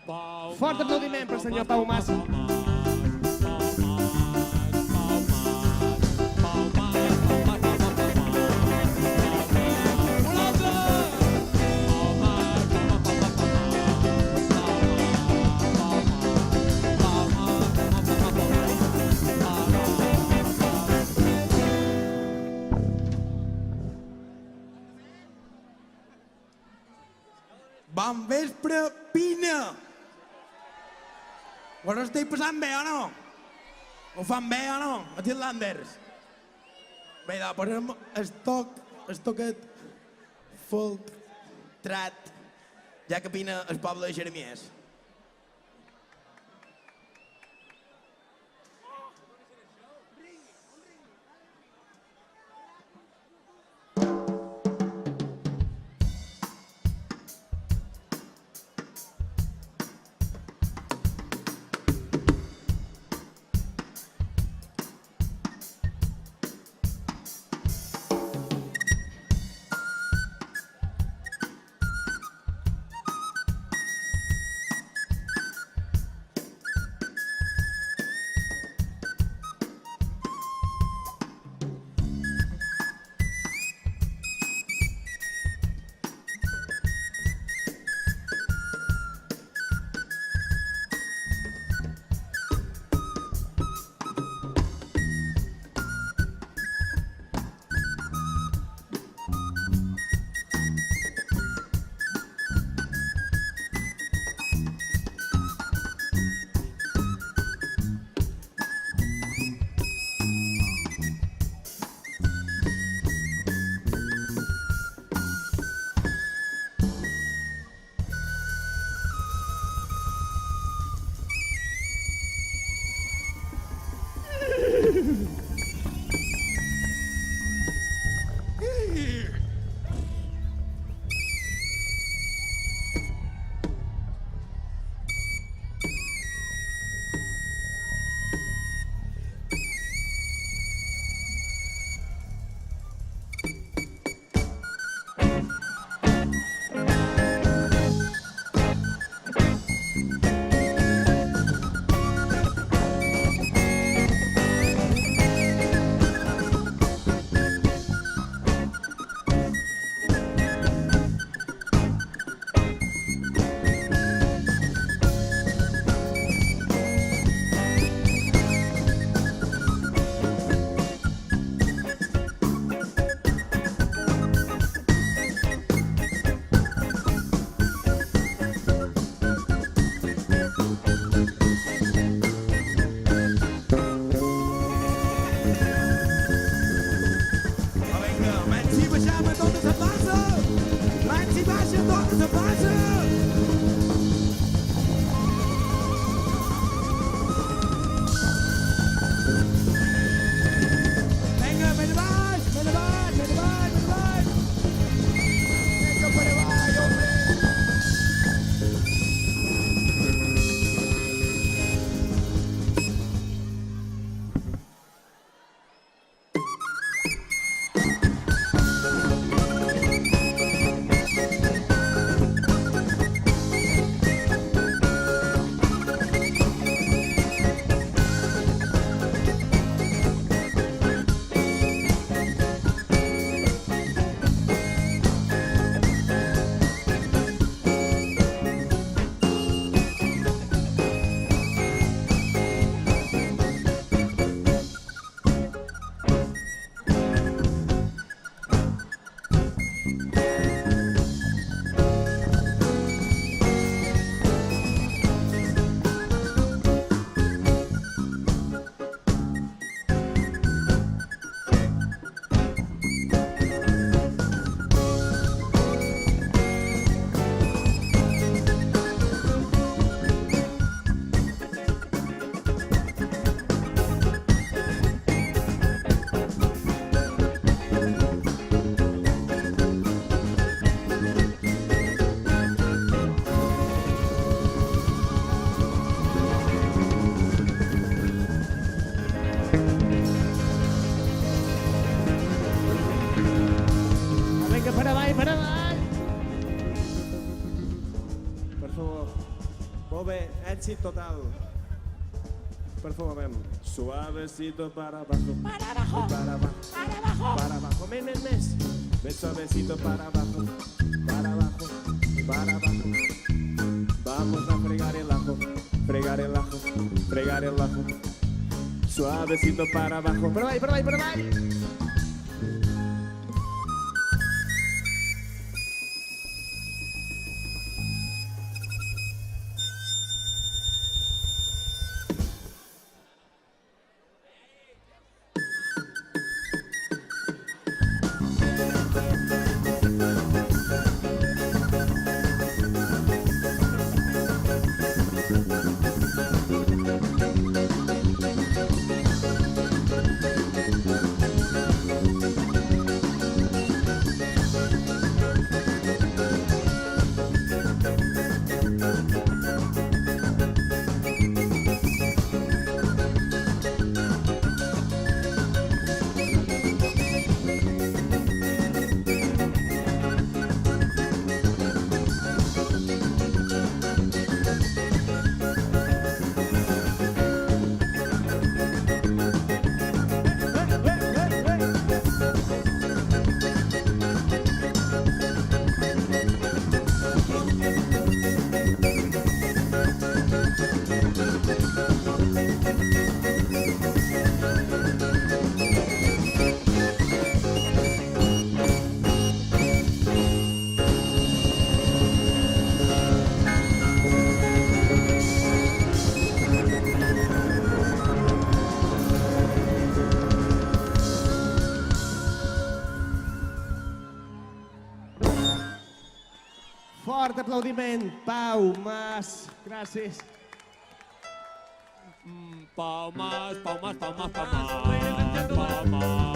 Fort aplaudiment pel senyor Pau Mas. Bon vespre, Pina! Ho estic passant bé o no? Ho fan bé o no, els irlanders? Bé, doncs posem el toquet folk trat, ja que Pina el poble de Xermies. Molt bé, èxit total. Per favor, veiem. Suavecito para abajo. Para abajo. Para abajo. Para abajo. Para abajo, més. Ven suavecito para abajo. Para abajo. Para abajo. Vamos a fregar el ajo. Fregar el ajo. Fregar el ajo. Suavecito para abajo. Per avall. Fort aplaudiment, Pau Mas. Gràcies. Pau Mas, Pau Mas, Pau Mas, Pau Mas. Pau Mas.